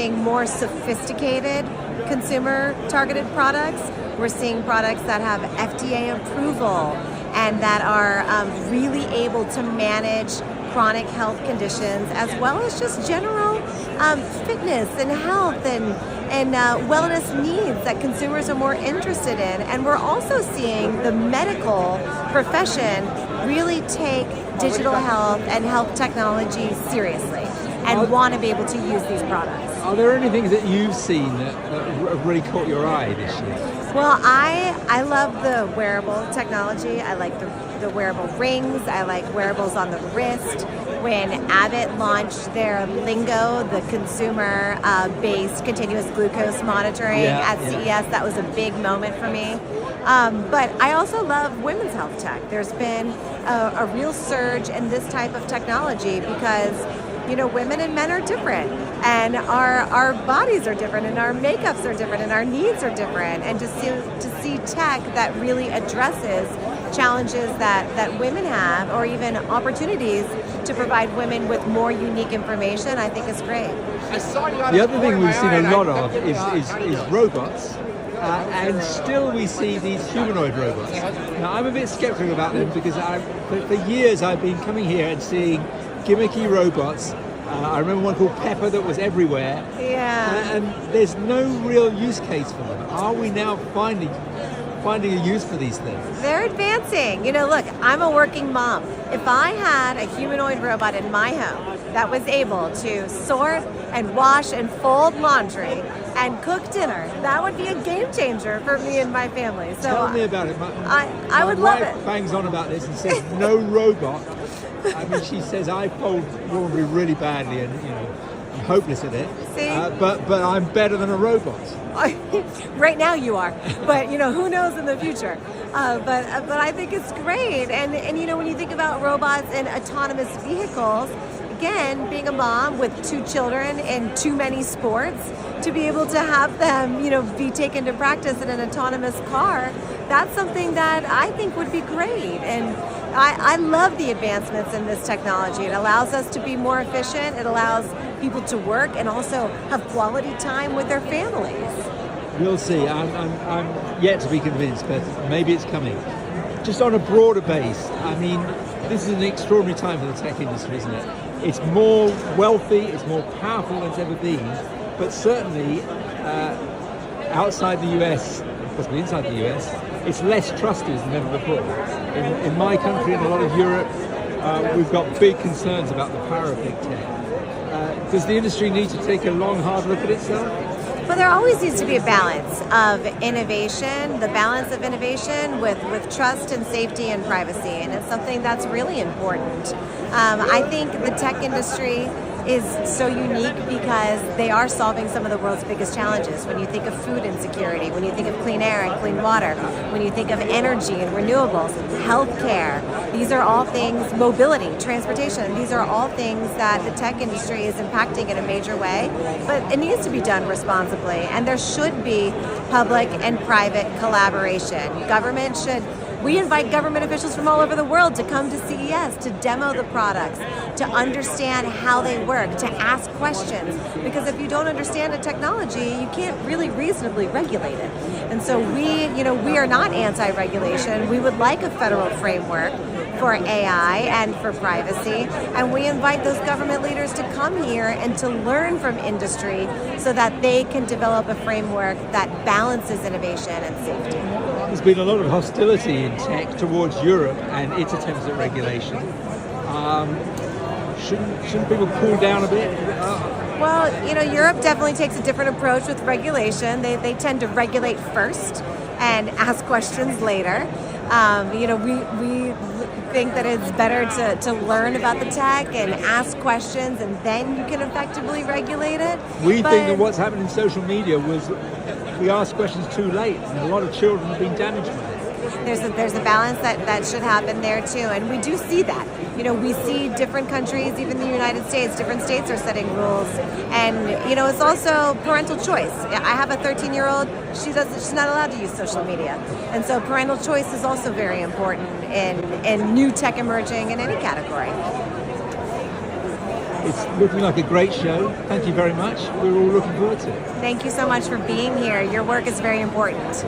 seeing more sophisticated consumer-targeted products. We're seeing products that have FDA approval and that are really able to manage chronic health conditions, as well as just general fitness and health and wellness needs that consumers are more interested in. And we're also seeing the medical profession really take digital health and health technology seriously and want to be able to use these products. Are there any things that you've seen that have really caught your eye this year? Well, I love the wearable technology. I like the wearable rings. I like wearables on the wrist. When Abbott launched their Lingo, the consumer-based continuous glucose monitoring at CES, that was a big moment for me. But I also love women's health tech. There's been a real surge in this type of technology because women and men are different, and our bodies are different, and our makeups are different, and our needs are different. And to see tech that really addresses challenges that women have, or even opportunities to provide women with more unique information, I think is great. The other thing we've seen a lot of is robots. And still we see these humanoid robots. Now I'm a bit skeptical about them because for years I've been coming here and seeing gimmicky robots. I remember one called Pepper that was everywhere. Yeah. And there's no real use case for them. Are we now finding a use for these things? They're advancing. Look, I'm a working mom. If I had a humanoid robot in my home that was able to sort and wash and fold laundry and cook dinner, that would be a game changer for me and my family. So tell me about it. I would love it. My wife bangs on about this and says no robot. I mean, she says I fold laundry really badly and I'm hopeless at it. See? But I'm better than a robot. Right now you are, but who knows in the future. But I think it's great. And when you think about robots and autonomous vehicles, again, being a mom with 2 children in too many sports, to be able to have them, be taken to practice in an autonomous car, that's something that I think would be great. And I love the advancements in this technology. It allows us to be more efficient. It allows people to work and also have quality time with their families. We'll see. I'm yet to be convinced, but maybe it's coming. Just on a broader base, I mean, this is an extraordinary time for the tech industry, isn't it? It's more wealthy, it's more powerful than it's ever been, but certainly outside the US, possibly inside the US, it's less trusted than ever before. In my country and a lot of Europe, we've got big concerns about the power of big tech. Does the industry need to take a long, hard look at itself? Well, there always needs to be a balance of innovation, the balance of innovation with trust and safety and privacy, and it's something that's really important. I think the tech industry is so unique because they are solving some of the world's biggest challenges. When you think of food insecurity, when you think of clean air and clean water, when you think of energy and renewables, healthcare, these are all things, mobility, transportation, these are all things that the tech industry is impacting in a major way, but it needs to be done responsibly, and there should be public and private collaboration. We invite government officials from all over the world to come to CES, to demo the products, to understand how they work, to ask questions. Because if you don't understand a technology, you can't really reasonably regulate it. And so we are not anti-regulation. We would like a federal framework for AI and for privacy. And we invite those government leaders to come here and to learn from industry so that they can develop a framework that balances innovation and safety. There's been a lot of hostility in tech towards Europe and its attempts at regulation. Shouldn't people cool down a bit? Well, Europe definitely takes a different approach with regulation. They tend to regulate first and ask questions later. We think that it's better to learn about the tech and ask questions, and then you can effectively regulate it. We think that what's happened in social media was we asked questions too late, and a lot of children have been damaged by it. There's a balance that should happen there too, and we do see that. We see different countries, even the United States, different states are setting rules, and it's also parental choice. I have a 13-year-old; she's not allowed to use social media, and so parental choice is also very important in new tech emerging in any category. It's looking like a great show. Thank you very much. We're all looking forward to it. Thank you so much for being here. Your work is very important.